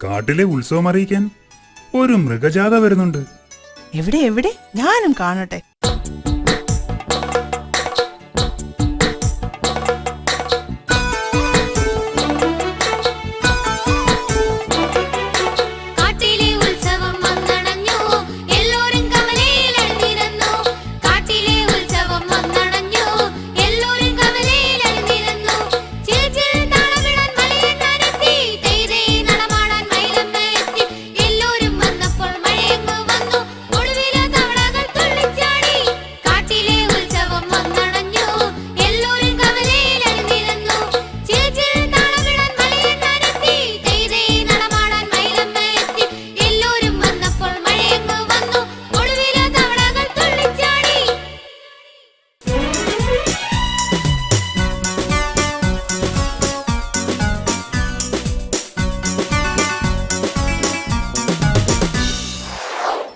കാട്ടിലെ ഉത്സവം അറിയിക്കാൻ ഒരു മൃഗജാഥ വരുന്നുണ്ട്. എവിടെ എവിടെ? ഞാനും കാണട്ടെ.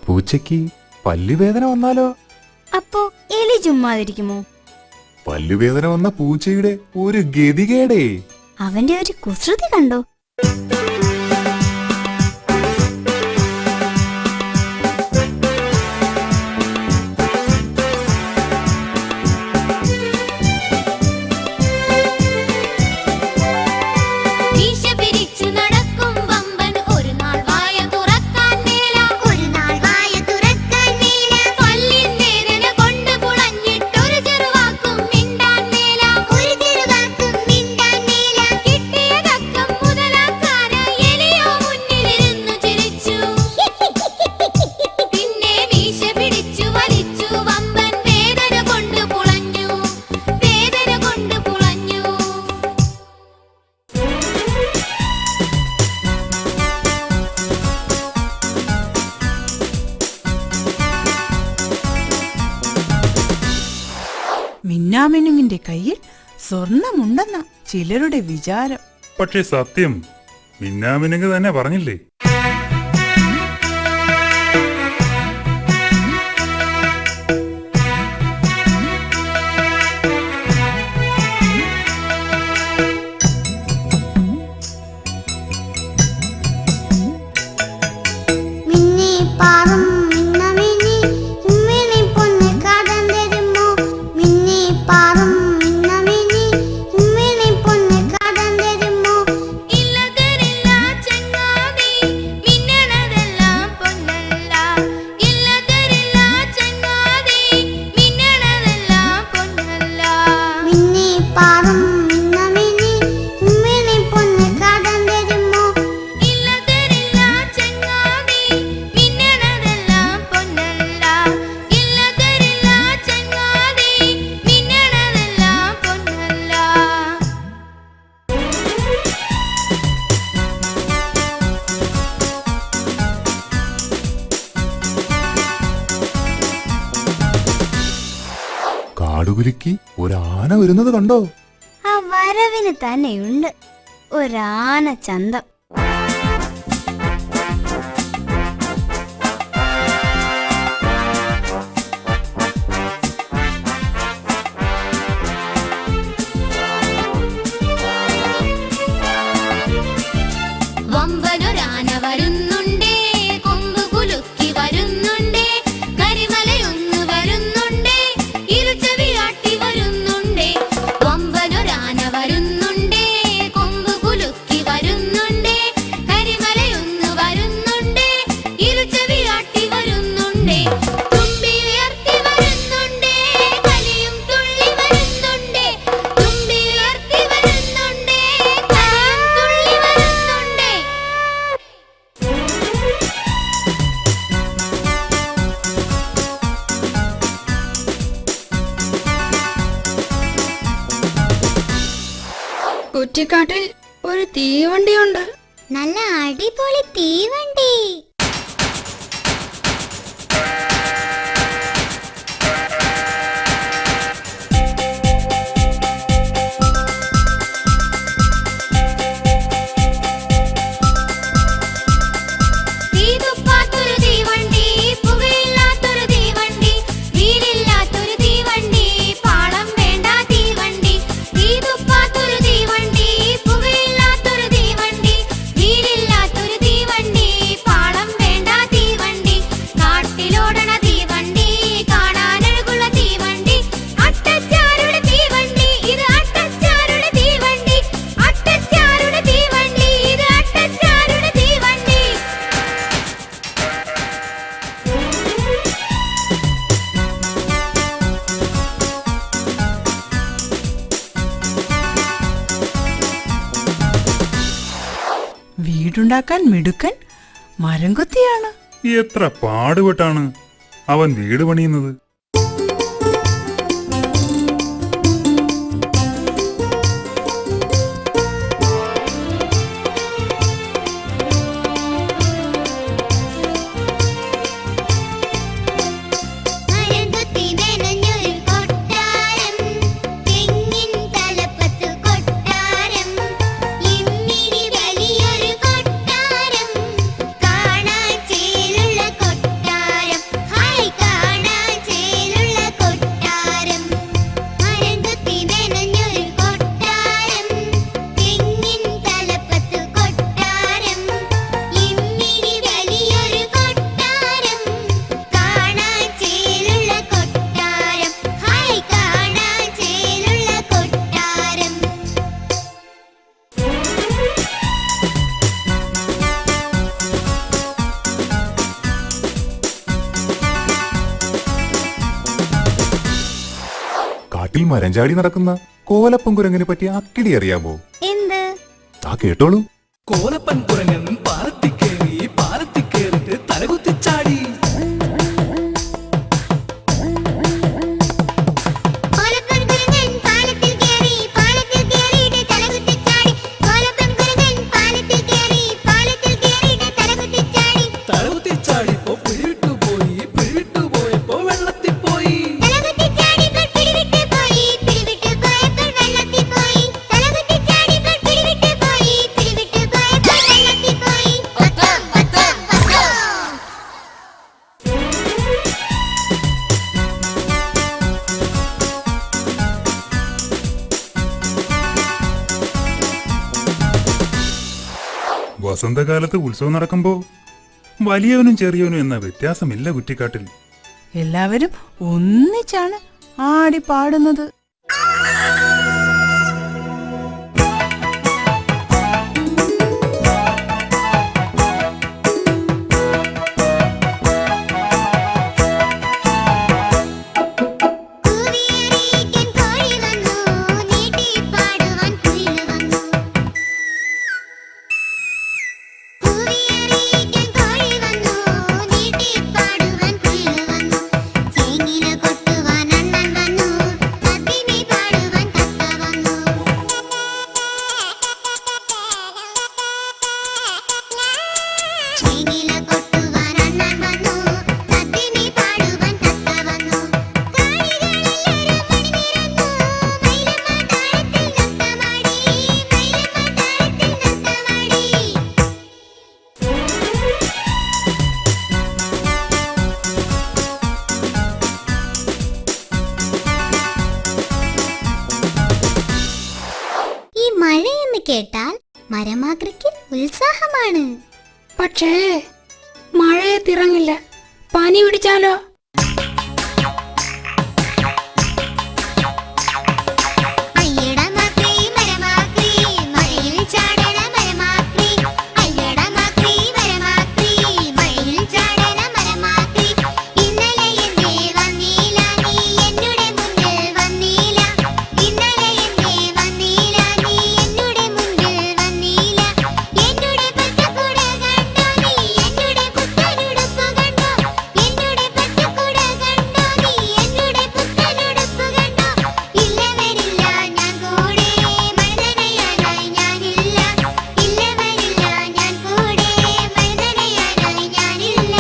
പൂച്ചയ്ക്ക് പല്ലുവേദന വന്നാലോ? അപ്പോ എലി ചുമ്മാതിരിക്കുമോ? പല്ലുവേദന വന്ന പൂച്ചയുടെ ഒരു ഗതികേടേ. അവന്റെ ഒരു കുസൃതി കണ്ടോ? മിന്നാമിനുങ്ങിന്റെ കയ്യിൽ സ്വർണമുണ്ടെന്ന ചിലരുടെ വിചാരം. പക്ഷേ സത്യം മിന്നാമിനുങ്ങ് തന്നെ പറഞ്ഞില്ലേ? കാടുകുലുക്കി ഒരാന വരുന്നത് കണ്ടോ? ആ വരവിന് തന്നെയുണ്ട് ഒരാന ചന്തം. വമ്പനൊരാന വരുന്നുണ്ടേ, കൊമ്പ് കുലുക്കി വരുന്നുണ്ടേ, കരിമലയൊന്ന് വരുന്നുണ്ടേ, ഇരുചെവിയാട്ടി വരുന്നുണ്ടേ. വമ്പനൊരാന വരുന്നുണ്ടേ, കൊമ്പ് കുലുക്കി വരുന്നുണ്ടേ, കരിമലയൊന്ന് വരുന്നുണ്ടേ, ഇരുചെവിയാട്ടി വരുന്നുണ്ടേ. തുമ്പി ഉയർത്തി വരുന്നുണ്ടേ, കലിയും തുള്ളി വരുന്നുണ്ടേ, തുമ്പി ഉയർത്തി വരുന്നുണ്ടേ, കലിയും തുള്ളി വരുന്നുണ്ടേ. കുറ്റിക്കാട്ടിൽ ഒരു തീവണ്ടിയുണ്ട്. നല്ല അടിപൊളി തീവണ്ടി. തീതുപ്പാത്തൊരു തീവണ്ടി, പുകയില്ലാത്തൊരു തീവണ്ടി, വീലില്ലാത്തൊരു തീവണ്ടി, പാളം വേണ്ട തീവണ്ടി. തീതുപ്പാത്തൊരു തീവണ്ടി, പുകയില്ലാത്തൊരു തീവണ്ടി, വീലില്ലാത്തൊരു തീവണ്ടി. വീടുണ്ടാക്കാൻ മിടുക്കൻ മരംകൊത്തിയാണ്. എത്ര പാടുപെട്ടാണ് അവൻ വീട് പണിയുന്നത്. മരംകൊത്തി മെനഞ്ഞൊരു കൊട്ടാരം, തെങ്ങിൻ തലപ്പത്തു കൊട്ടാരം, ഇമ്മിണി വലിയൊരു കൊട്ടാരം, കാണാൻ ചേലുള്ള കൊട്ടാരം, ഹായ് കാണാൻ ചേലുള്ള കൊട്ടാരം. മരംകൊത്തി മെനഞ്ഞൊരു കൊട്ടാരം, തെങ്ങിൻ തലപ്പത്തു കൊട്ടാരം, ഇമ്മിണി വലിയൊരു കൊട്ടാരം, കാണാൻ ചേലുള്ള കൊട്ടാരം, ഹായ് കാണാൻ ചേലുള്ള കൊട്ടാരം. കാട്ടിൽ മരം ചാടി നടക്കുന്ന കോലപ്പൻ കുരങ്ങിനെ പറ്റി അക്കിടി അറിയാമോ? എന്ത്? ആ കേട്ടോളൂ. കോലപ്പൻ കുരങ്ങൻ പാലത്തിക്കേറിട്ട് തലകുത്തിച്ചാടി. കോലപ്പൻ കുരങ്ങൻ പാലത്തിൽ കേറിയിട്ട് തലകുത്തിച്ചാടി. കോലപ്പൻ കുരങ്ങൻ പാലത്തിൽ കേറിയിട്ട് തലകുത്തിച്ചാടി. തലകുത്തിച്ചാടിപ്പോ പിടിവിട്ടുപോയപ്പോ വെള്ളത്തിൽ പോയി. തലകുത്തിച്ചാടിപ്പോൾ പിടിവിട്ടുപോയപ്പോൾ വെള്ളത്തിൽ പോയി. തലകുത്തിച്ചാടിപ്പോൾ പിടിവിട്ടുപോയപ്പോൾ വെള്ളത്തിൽ പോയി. പത്തം പത്തം പത്തം. വസന്തകാലത്ത് ഉത്സവം നടക്കുമ്പോ വലിയവനും ചെറിയവനും എന്ന വ്യത്യാസമില്ല കുറ്റിക്കാട്ടിൽ. എല്ലാവരും ഒന്നിച്ചാണ് ആടി പാടുന്നത്. കൂവിയറിയിക്കാൻ കോഴി വന്നു, നീട്ടിപ്പാടുവാൻ കുയിൽ വന്നു. കൂവിയറിയിക്കാൻ കോഴി വന്നു, നീട്ടിപ്പാടുവാൻ കുയിൽ വന്നു. ചേങ്ങില കൊട്ടുവാൻ അണ്ണൻ വന്നു, തത്തിമി പാടുവാൻ തത്ത വന്നു. ചേങ്ങില കൊട്ടുവാൻ അണ്ണൻ വന്നു, തത്തിമി പാടുവാൻ തത്ത വന്നു. കാണികളെല്ലാരും മണിനിറന്നു, മയിലമ്മ താളത്തിൽ നൃത്തമാടി, മയിലമ്മ താളത്തിൽ നൃത്തമാടി. ഈ മഴയെന്ന് കേട്ടാൽ മരമാകൃക്ക് ഉത്സാഹമാണ്. പക്ഷേ മഴയത്തിറങ്ങില്ല, പനി പിടിച്ചാലോ? അയ്യടാ മാക്രി മരമാക്രി, മഴയിൽ ചാടണ മരമാക്രി. അയ്യടാ മാക്രി മരമാക്രി, മഴയിൽ ചാടണ മരമാക്രി. ഇന്നലെ എന്നെ വന്നീല, നീ എന്നുടെ മുന്നിൽ വന്നീല. ഇന്നലെ എന്നെ വന്നീല, നീ എന്നുടെ മുന്നിൽ വന്നീല. എന്നുടെ പച്ചക്കുട കണ്ടോ നീ, എന്നുടെ പുത്തനുടുപ്പ് കണ്ടോ. എന്നുടെ പച്ചക്കുട കണ്ടോ നീ, എന്നുടെ പുത്തനുടുപ്പ് കണ്ടോ. ഇല്ല വരില്ല ഞാൻ കൂടെ, മഴ നനയാനായി ഞാനില്ല. ഇല്ല വരില്ല ഞാൻ കൂടെ, മഴ നനയാനായി ഞാനില്ല.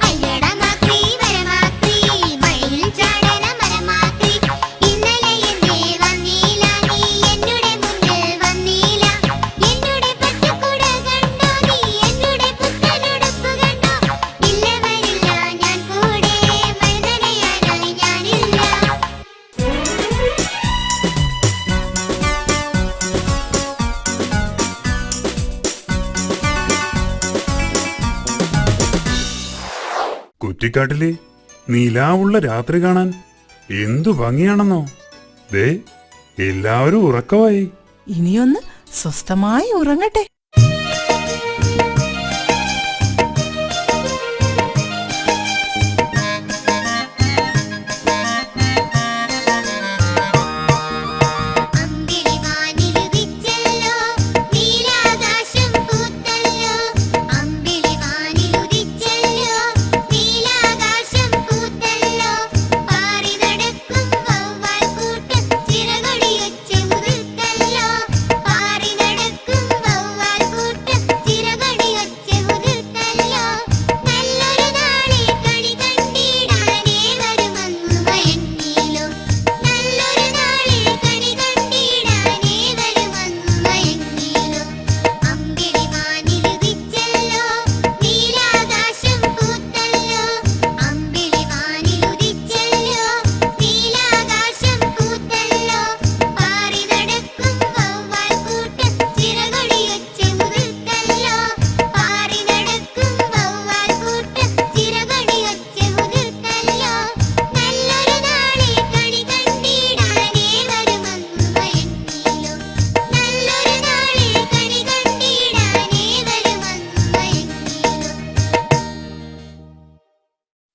അയ്യടാ മാക്രി മരമാക്രി, മഴയിൽ ചാടണ മരമാക്രി. ഇന്നലെ എന്നെ വന്നീല, നീ എന്നുടെ മുന്നിൽ വന്നീല. എന്നുടെ പച്ചക്കുട കണ്ടോ നീ, എന്നുടെ പുത്തനുടുപ്പ് കണ്ടോ. ഇല്ല വരില്ല ഞാൻ കൂടെ, മഴ നനയാനായി ഞാനില്ല. കുറ്റിക്കാട്ടിലെ നിലാവുള്ള രാത്രി കാണാൻ എന്തു ഭംഗിയാണെന്നോ. ദേ എല്ലാവരും ഉറക്കമായി. ഇനിയൊന്ന് സ്വസ്ഥമായി ഉറങ്ങട്ടെ.